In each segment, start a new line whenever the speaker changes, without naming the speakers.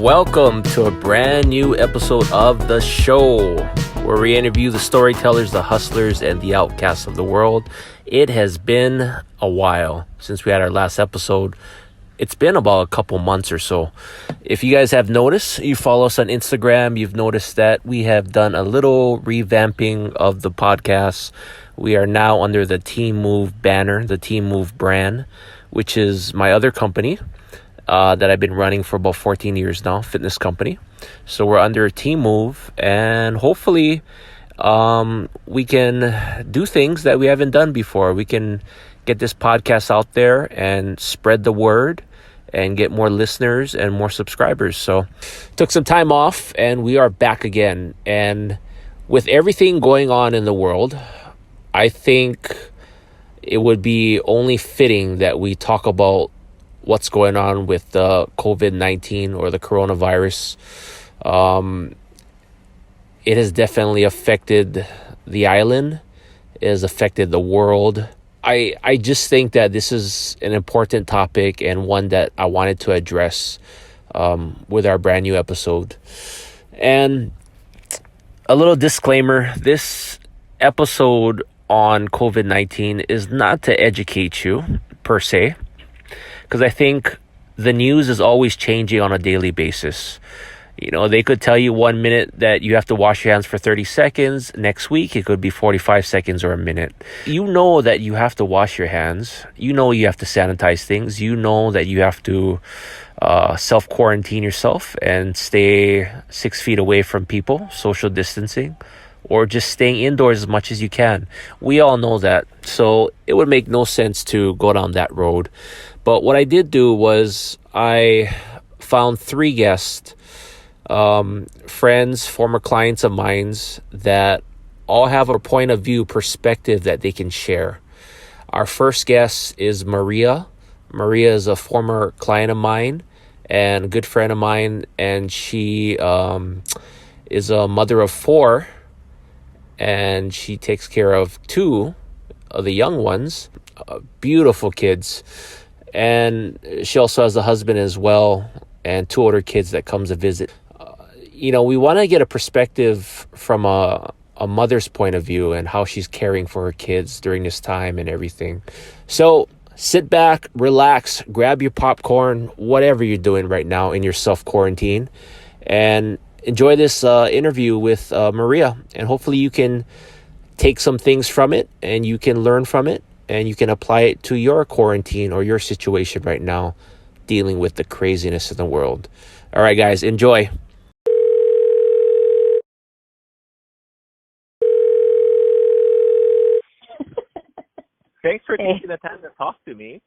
Welcome to a brand new episode of the show where we interview the storytellers, the hustlers, and the outcasts of the world. It has been a while since we had our last episode. It's been about a couple months or so. If you guys have noticed, you follow us on Instagram, you've noticed that we have done a little revamping of the podcast. We are now under the Team Move banner, the Team Move brand, which is my other company that I've been running for about 14 years now, fitness company. So we're under Team Move, and hopefully we can do things that we haven't done before. We can get this podcast out there and spread the word and get more listeners and more subscribers. So took some time off and we are back again. And with everything going on in the world, I think it would be only fitting that we talk about what's going on with the COVID-19 or the coronavirus. It has definitely affected the island. It has affected the world. I just think that this is an important topic and one that I wanted to address with our brand new episode. And a little disclaimer, this episode on COVID-19 is not to educate you per se, because I think the news is always changing on a daily basis. You know, they could tell you 1 minute that you have to wash your hands for 30 seconds. Next week, it could be 45 seconds or a minute. You know that you have to wash your hands. You know you have to sanitize things. You know that you have to self-quarantine yourself and stay 6 feet away from people, social distancing, or just staying indoors as much as you can. We all know that. So it would make no sense to go down that road. But what I did do was I found 3 guests, friends, former clients of mine that all have a point of view, perspective that they can share. Our first guest is Maria. Maria is a former client of mine and a good friend of mine, and she is a mother of 4, and she takes care of 2 of the young ones, beautiful kids. And she also has a husband as well and 2 older kids that comes to visit. We want to get a perspective from a mother's point of view and how she's caring for her kids during this time and everything. So sit back, relax, grab your popcorn, whatever you're doing right now in your self-quarantine, and enjoy this interview with Maria. And hopefully you can take some things from it and you can learn from it and you can apply it to your quarantine or your situation right now dealing with the craziness in the world. All right, guys, enjoy. Thanks for taking the time to talk to me.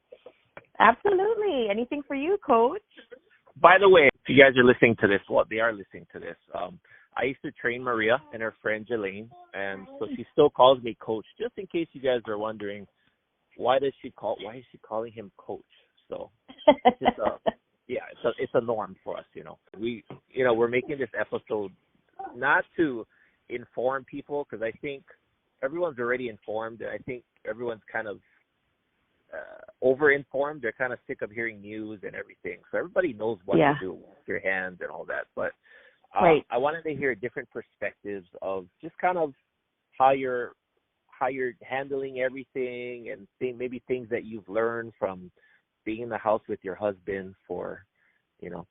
Absolutely. Anything for you, Coach?
By the way, if you guys are listening to this, they are listening to this. I used to train Maria and her friend Jelaine, and so she still calls me Coach. Just in case you guys are wondering, why is she calling him Coach? So it's a norm for us. We're making this episode not to inform people, because I think everyone's already informed. I think everyone's kind of over-informed. They're kind of sick of hearing news and everything. So everybody knows what to do with your hands and all that. But
right.
I wanted to hear different perspectives of just kind of how you're handling everything, and maybe things that you've learned from being in the house with your husband for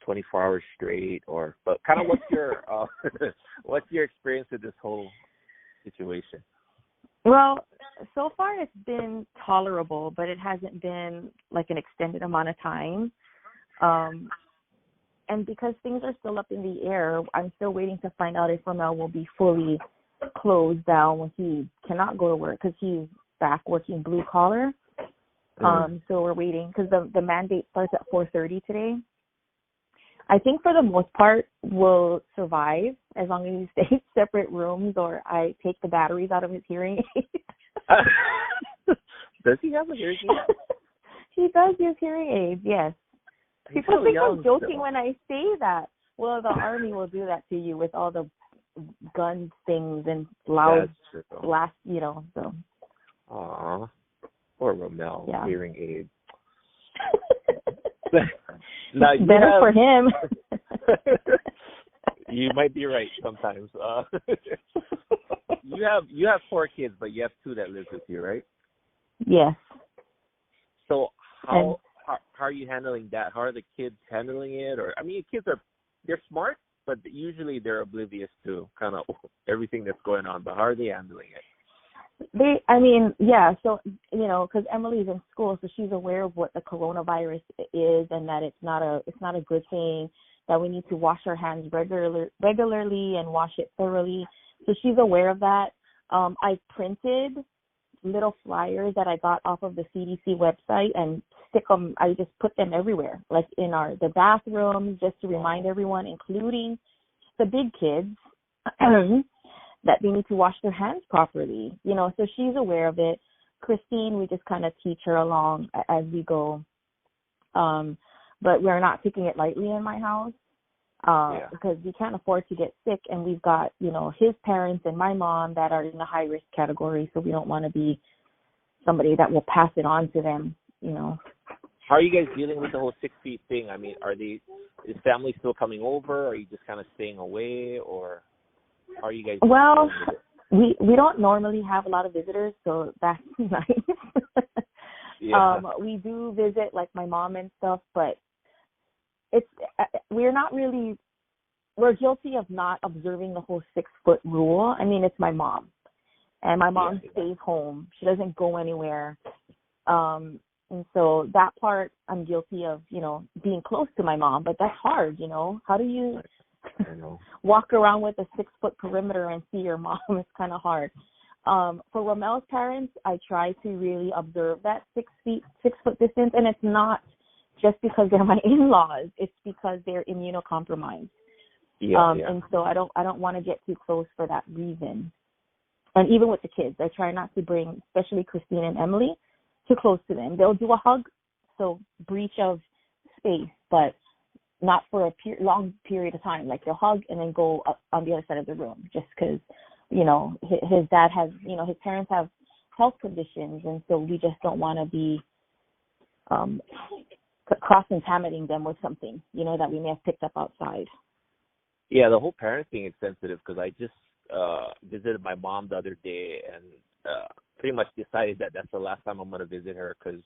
24 hours straight, but kind of what's your experience with this whole situation?
Well, so far it's been tolerable, but it hasn't been like an extended amount of time. And because things are still up in the air, I'm still waiting to find out if Ramel will be fully closed down when he cannot go to work, because he's back working blue collar. So we're waiting, because the mandate starts at 4:30 today. I think for the most part we'll survive as long as he stays separate rooms, or I take the batteries out of his hearing aids.
Does he have a hearing aid?
He does use hearing aids, yes. People think I'm joking when I say that. Well, the Army will do that to you with all the gun things and loud blast, so.
Aw, poor Ramel, hearing aid.
Better for him.
You might be right sometimes. You have 4 kids, but you have 2 that live with you, right?
Yes.
So how are you handling that? How are the kids handling it? Or I mean, kids they're smart, but usually they're oblivious to kind of everything that's going on. But how are they handling it?
So, because Emily's in school, so she's aware of what the coronavirus is and that it's not a good thing, that we need to wash our hands regularly and wash it thoroughly. So she's aware of that. I printed little flyers that I got off of the CDC website and I just put them everywhere, like in the bathrooms, just to remind everyone, including the big kids, that they need to wash their hands properly, so she's aware of it. Christine, we just kind of teach her along as we go. But we're not taking it lightly in my house, because we can't afford to get sick. And we've got, his parents and my mom that are in the high risk category. So we don't want to be somebody that will pass it on to them,
How are you guys dealing with the whole 6 feet thing? I mean, is family still coming over? Or are you just kind of staying away, or how are you guys?
Well, we don't normally have a lot of visitors, so that's nice. We do visit like my mom and stuff, but we're guilty of not observing the whole 6-foot rule. I mean, it's my mom, and my mom stays home. She doesn't go anywhere. And so that part I'm guilty of, being close to my mom, but that's hard, How do you walk around with a 6-foot perimeter and see your mom? It's kind of hard. For Romel's parents, I try to really observe that 6-foot distance, and it's not just because they're my in-laws. It's because they're immunocompromised. And so I don't want to get too close for that reason. And even with the kids, I try not to bring, especially Christine and Emily, too close to them. They'll do a hug, so breach of space, but not for a long period of time. Like they'll hug and then go up on the other side of the room, just because, his dad has, his parents have health conditions, and so we just don't want to be cross-contaminating them with something, that we may have picked up outside.
Yeah, the whole parent thing is sensitive, because I just visited my mom the other day, and pretty much decided that that's the last time I'm going to visit her, because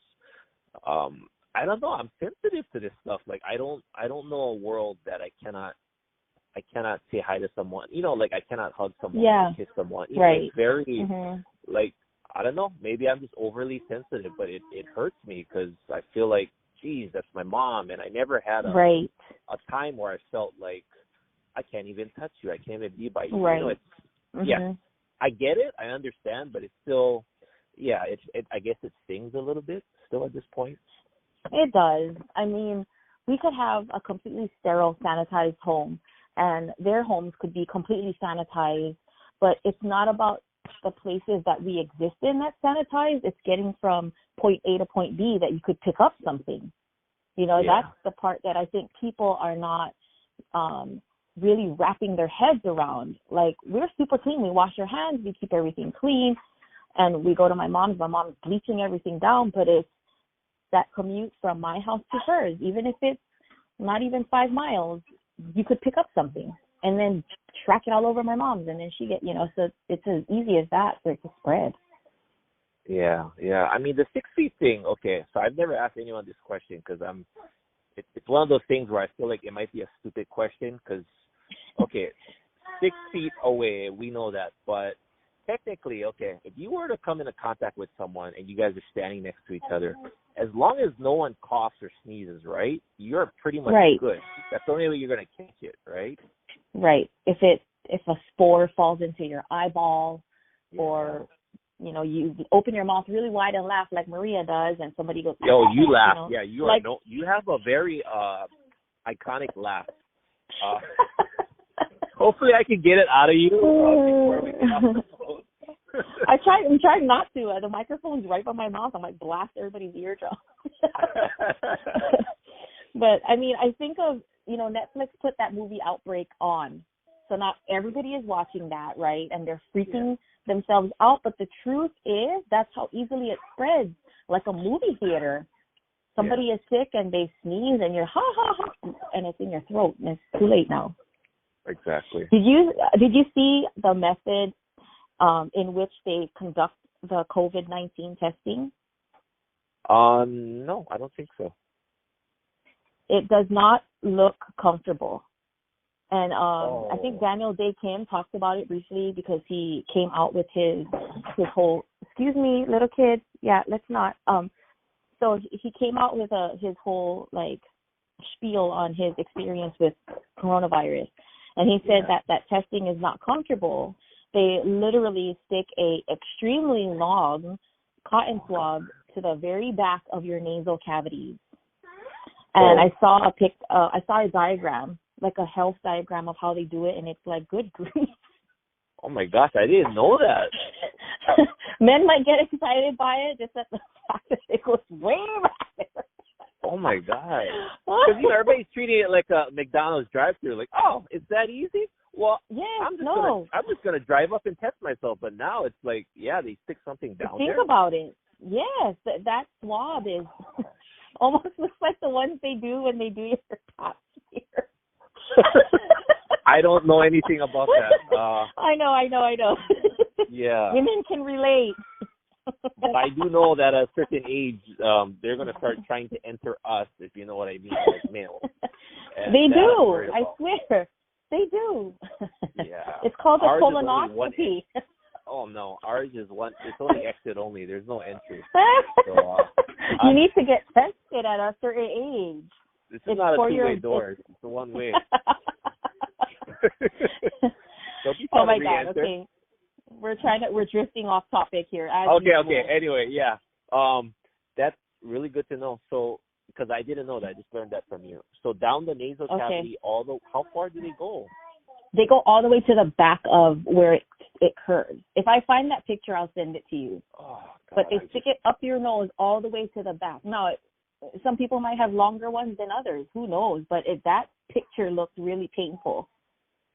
I don't know, I'm sensitive to this stuff. Like I don't know a world that I cannot say hi to someone, like I cannot hug someone, or kiss someone.
Right.
It's very like, I don't know, maybe I'm just overly sensitive, but it hurts me, because I feel like, geez, that's my mom, and I never had a time where I felt like I can't even touch you, I can't even be by you.
Right.
I get it, I understand, but it's still, I guess it stings a little bit still at this point.
It does. I mean, we could have a completely sterile, sanitized home, and their homes could be completely sanitized, but it's not about the places that we exist in that's sanitized. It's getting from point A to point B that you could pick up something. That's the part that I think people are not really wrapping their heads around. Like, we're super clean. We wash our hands. We keep everything clean. And we go to my mom's. My mom's bleaching everything down, but it's that commute from my house to hers. Even if it's not even 5 miles, you could pick up something and then track it all over my mom's, and then she get, so it's as easy as that for it to spread.
Yeah. I mean, the 6 feet thing, okay, so I've never asked anyone this question, because it's one of those things where I feel like it might be a stupid question, because, okay, 6 feet away, we know that, but technically, okay, if you were to come into contact with someone and you guys are standing next to each other, as long as no one coughs or sneezes, right, you're pretty much good. That's the only way you're going to catch it, right?
Right. If a spore falls into your eyeball, or you open your mouth really wide and laugh like Maria does, and somebody goes,
yo, you laugh. Yeah, you are you have a very iconic laugh. Hopefully I can get it out of you before we get off the phone.
I'm trying not to. The microphone's right by my mouth. I might blast everybody's eardrum. But I mean, I think of, Netflix put that movie Outbreak on. So not everybody is watching that, right? And they're freaking themselves out. But the truth is, that's how easily it spreads, like a movie theater. Somebody is sick and they sneeze and you're ha ha ha, and it's in your throat and it's too late now.
Exactly.
Did you see the method in which they conduct the COVID-19 testing?
No, I don't think so.
It does not look comfortable. And I think Daniel Day Kim talked about it briefly because he came out with his whole, excuse me, little kid. Yeah, let's not. So he came out with his whole like spiel on his experience with coronavirus. And he said that testing is not comfortable. They literally stick a extremely long cotton swab to the very back of your nasal cavities. And I saw a diagram, like a health diagram of how they do it, and it's like, good grief.
Oh my gosh, I didn't know that.
Men might get excited by it, just at the fact that it goes way back.
Oh my god. Because everybody's treating it like a McDonald's drive-thru, like, oh, it's that easy? Well, I'm just gonna drive up and test myself. But now it's like, they stick something down there.
Think about it. Yes, that swab is almost looks like the ones they do when they do your top here.
I don't know anything about that.
I know.
Yeah.
Women can relate.
But I do know that at a certain age, they're going to start trying to enter us, if you know what I mean, as males.
They do. I swear. They do.
Yeah.
It's called a
Ours
colonoscopy.
Oh, no. Ours is it's only exit only. There's no entry. So,
you need to get tested at a certain age.
This is not a two-way door. It's a one-way.
Oh, my God. Okay. We're drifting off topic here.
Okay. Anyway, yeah. That's really good to know. So, because I didn't know that. I just learned that from you. So down the nasal cavity, how far do they go?
They go all the way to the back of where it curves. If I find that picture, I'll send it to you.
Oh, God,
but they stick it up your nose all the way to the back. Now, some people might have longer ones than others. Who knows? But that picture looked really painful.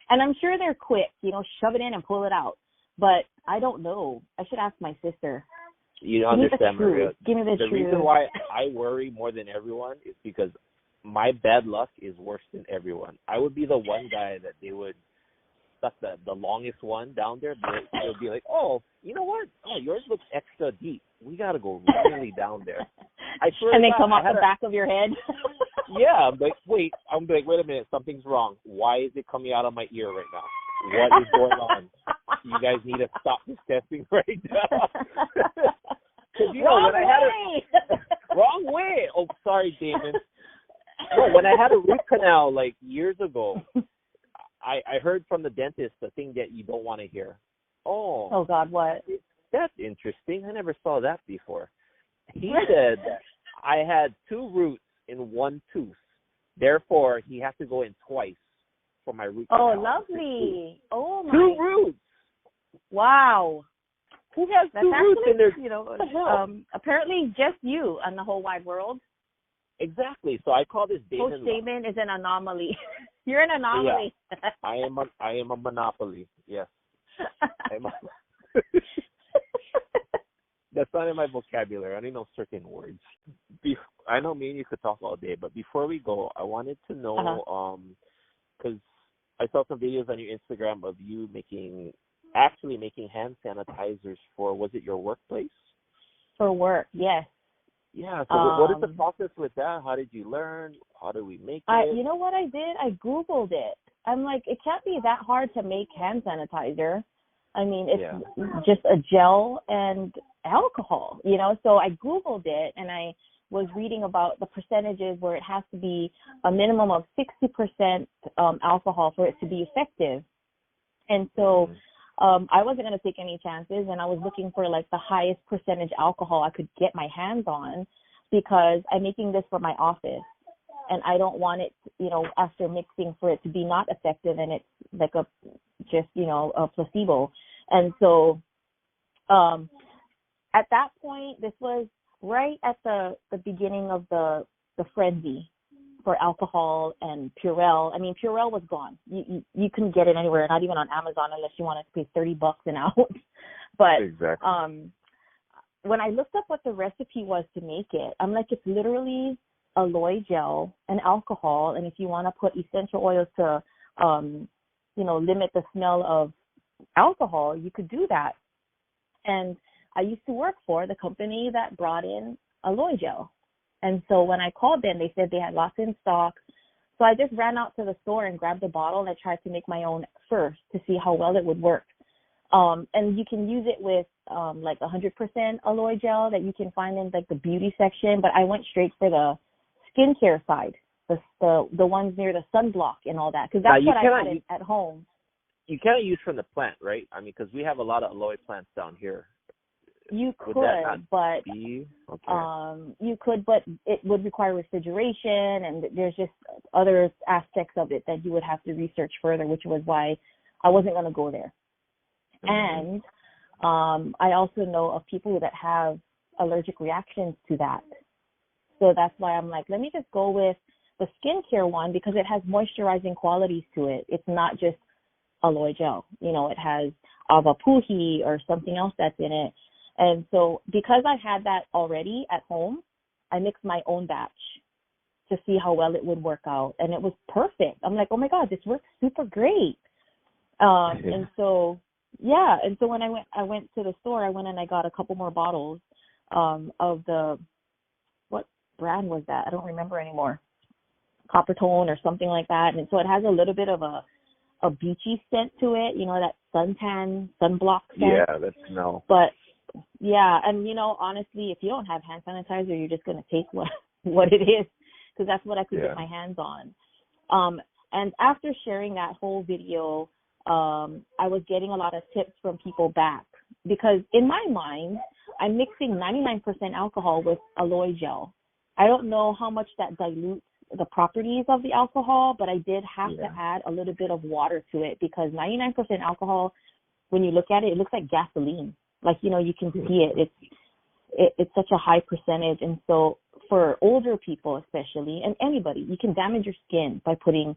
And I'm sure they're quick, shove it in and pull it out. But I don't know. I should ask my sister.
You don't understand, Maria.
Give me the truth.
The reason why I worry more than everyone is because my bad luck is worse than everyone. I would be the one guy that they would stuck the longest one down there. They would be like, oh, you know what? Oh, yours looks extra deep. We got to go really down there. I swear
and they come off the back of your head.
Yeah, I'm like, wait a minute. Something's wrong. Why is it coming out of my ear right now? What is going on? You guys need to stop this testing right now. Wrong way. Oh, sorry, Damon. No, when I had a root canal like years ago, I heard from the dentist the thing that you don't want to hear. Oh
God, what?
That's interesting. I never saw that before. He said I had 2 roots in 1 tooth. Therefore, he had to go in twice for my root canal.
Oh, lovely. Oh, my.
2 roots.
Wow.
Who has
That's
2 roots in their...
apparently just you on the whole wide world.
Exactly. So I call this Damon.
Coach Damon is an anomaly. You're an anomaly.
Yeah. I am a monopoly. Yes. That's not in my vocabulary. I only know certain words. I know me and you could talk all day, but before we go, I wanted to know, because I saw some videos on your Instagram of you making hand sanitizers for, was it your workplace?
For work, yes.
Yeah, so what is the process with that? How did you learn? How do we make it?
You know what I did? I Googled it. I'm like, it can't be that hard to make hand sanitizer. I mean, it's just a gel and alcohol, So I Googled it, and I was reading about the percentages where it has to be a minimum of 60% alcohol for it to be effective. And so I wasn't going to take any chances, and I was looking for like the highest percentage alcohol I could get my hands on, because I'm making this for my office, and I don't want it, after mixing, for it to be not effective and it's like a placebo. And so at that point, this was right at the beginning of the frenzy for alcohol and Purell. I mean, Purell was gone. You couldn't get it anywhere, not even on Amazon, unless you wanted to pay $30 an ounce. But
exactly.
when I looked up what the recipe was to make it, I'm like, it's literally aloe gel and alcohol. And if you want to put essential oils to, limit the smell of alcohol, you could do that. And I used to work for the company that brought in aloe gel. And so when I called them, they said they had lots in stock. So I just ran out to the store and grabbed a bottle, and I tried to make my own first to see how well it would work. And you can use it with like 100% aloe gel that you can find in like the beauty section. But I went straight for the skincare side, the ones near the sunblock and all that, because that's what I had at home.
You can't use from the plant, right? I mean, because we have a lot of aloe plants down here.
You could, but you could, but it would require refrigeration, and there's just other aspects of it that you would have to research further, which was why I wasn't going to go there. And I also know of people that have allergic reactions to that. So that's why I'm like, let me just go with the skincare one because it has moisturizing qualities to it. It's not just aloe gel. It has avapuhi or something else that's in it. And so because I had that already at home, I mixed my own batch to see how well it would work out. And it was perfect. I'm like, oh, my God, this works super great. And so, yeah. And so when I went to the store, I went and I got a couple more bottles of what brand was that? I don't remember anymore. Copper Tone or something like that. And so it has a little bit of a beachy scent to it, that sunblock scent.
Yeah, that smell.
But yeah, and honestly, if you don't have hand sanitizer, you're just going to take what it is, because that's what I could get my hands on. And after sharing that whole video, I was getting a lot of tips from people back, because in my mind, I'm mixing 99% alcohol with aloe gel. I don't know how much that dilutes the properties of the alcohol, but I did have to add a little bit of water to it, because 99% alcohol, when you look at it, it looks like gasoline. Like, you can see it. It's such a high percentage. And so for older people especially, and anybody, you can damage your skin by putting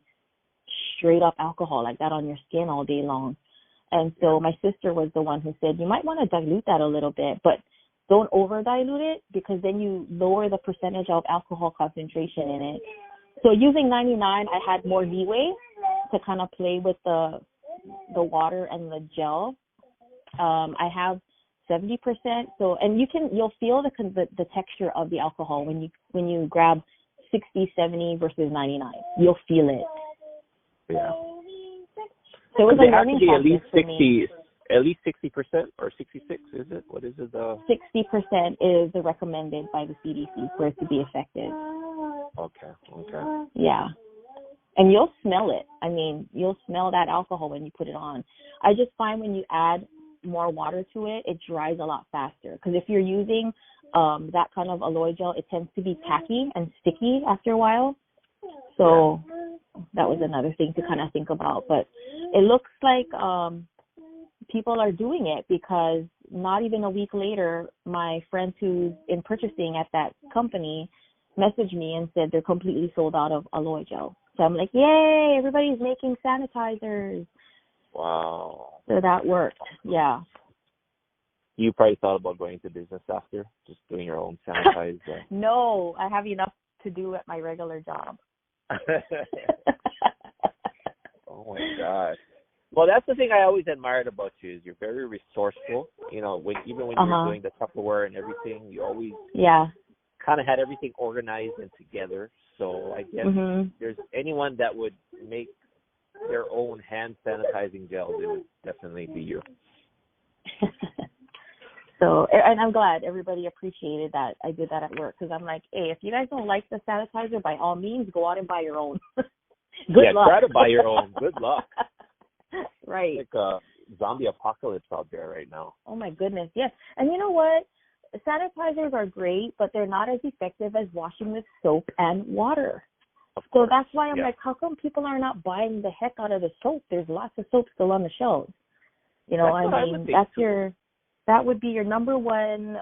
straight up alcohol like that on your skin all day long. And so my sister was the one who said, you might want to dilute that a little bit, but don't over dilute it, because then you lower the percentage of alcohol concentration in it. So using 99, I had more leeway to kind of play with the water and the gel. I have 70%. So, and you'll feel the texture of the alcohol when you grab 60, 70 versus 99. You'll feel it.
Yeah.
So it was a learning
process
at least 60,
for me. At least 60% or 66, is it? What is it?
60% is the recommended by the CDC for it to be effective.
Okay.
Yeah. And you'll smell it. I mean, you'll smell that alcohol when you put it on. I just find when you add more water to it, it dries a lot faster. Because if you're using that kind of aloe gel, it tends to be tacky and sticky after a while. So that was another thing to kind of think about. But it looks like people are doing it, because not even a week later, my friend who's in purchasing at that company messaged me and said they're completely sold out of aloe gel. So I'm like, yay, everybody's making sanitizers.
Wow.
So that worked. Yeah.
You probably thought about going into business after, just doing your own sanitizer.
No, I have enough to do at my regular job.
Oh my gosh. Well, that's the thing I always admired about you, is you're very resourceful. Even when you're doing the Tupperware and everything, you always kind of had everything organized and together. So I guess there's anyone that would make their own hand sanitizing gel, it would definitely be you.
So, and I'm glad everybody appreciated that I did that at work, because I'm like, hey, if you guys don't like the sanitizer, by all means, go out and buy your own. Good luck.
Try to buy your own. Good luck.
Right.
It's like a zombie apocalypse out there right now.
Oh, my goodness. Yes. And you know what? Sanitizers are great, but they're not as effective as washing with soap and water. So that's why I'm like, how come people are not buying the heck out of the soap? There's lots of soap still on the shelves. That would be your number one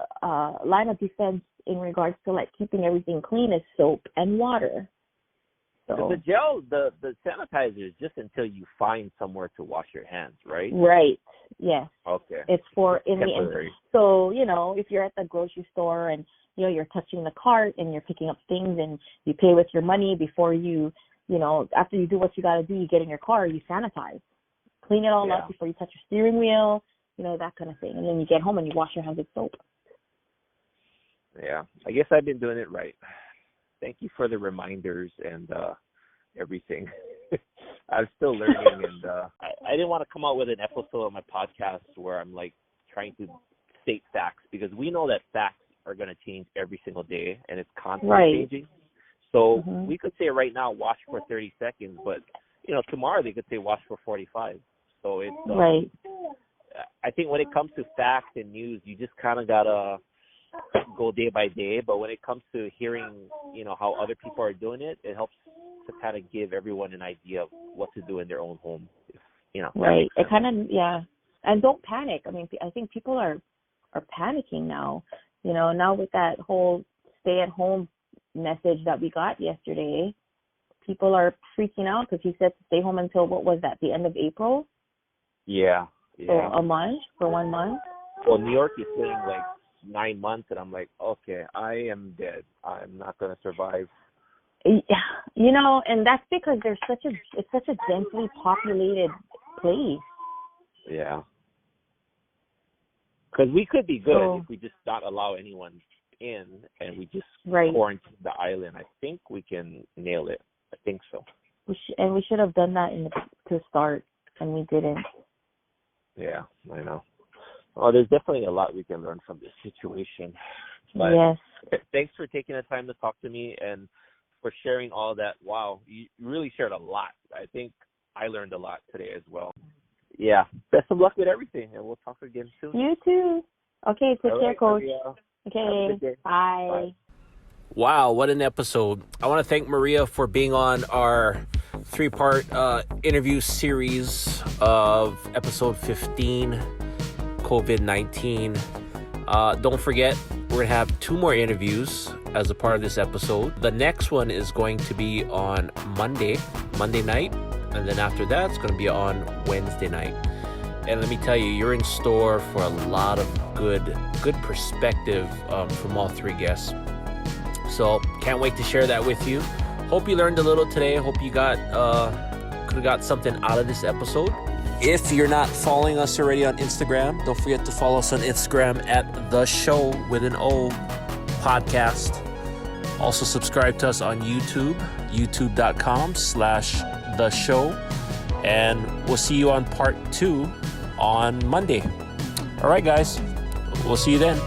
line of defense in regards to like keeping everything clean is soap and water. So
the gel, the sanitizer is just until you find somewhere to wash your hands, right?
Right. Yes.
Okay.
It's for in the
Temporary.
so, if you're at the grocery store and you're touching the cart and you're picking up things and you pay with your money before you after you do what you got to do, you get in your car, you sanitize. Clean it all up before you touch your steering wheel, that kind of thing. And then you get home and you wash your hands with soap.
Yeah. I guess I've been doing it right. Thank you for the reminders and everything. I'm still learning, and I didn't want to come out with an episode of my podcast where I'm like trying to state facts, because we know that facts are going to change every single day, and it's constantly changing. So we could say right now, wash for 30 seconds, but tomorrow they could say wash for 45. So it's
right.
I think when it comes to facts and news, you just kind of gotta go day by day. But when it comes to hearing, how other people are doing it, it helps to kind of give everyone an idea of what to do in their own home.
Right. It kind of and don't panic. I mean, I think people are panicking now. Now with that whole stay at home message that we got yesterday, people are freaking out because he said to stay home until, what was that, the end of April?
Yeah.
So a month, for 1 month.
Well, New York is saying like 9 months, and I'm like, okay, I am dead. I'm not going to survive.
And that's because it's such a densely populated place.
Yeah. Because we could be good if we just not allow anyone in and we just quarantine the island. I think we can nail it. I think so. We should have done that to start, and we didn't. Yeah, I know. Well, there's definitely a lot we can learn from this situation. But
yes.
Thanks for taking the time to talk to me and for sharing all that. Wow, you really shared a lot. I think I learned a lot today as well. Yeah. Best of luck with everything, and we'll talk again soon.
You too. Okay, take care, Coach.
Maria.
Okay, bye.
Wow, what an episode. I want to thank Maria for being on our 3-part interview series of episode 15, COVID-19. Don't forget, we're going to have 2 more interviews as a part of this episode. The next one is going to be on Monday night, and then after that, it's going to be on Wednesday night. And let me tell you, you're in store for a lot of good perspective from all 3 guests. So can't wait to share that with you. Hope you learned a little today. Hope you could have got something out of this episode. If you're not following us already on Instagram, don't forget to follow us on Instagram at The Show with an O podcast. Also subscribe to us on YouTube, youtube.com/The Show. And we'll see you on part 2 on Monday. All right, guys. We'll see you then.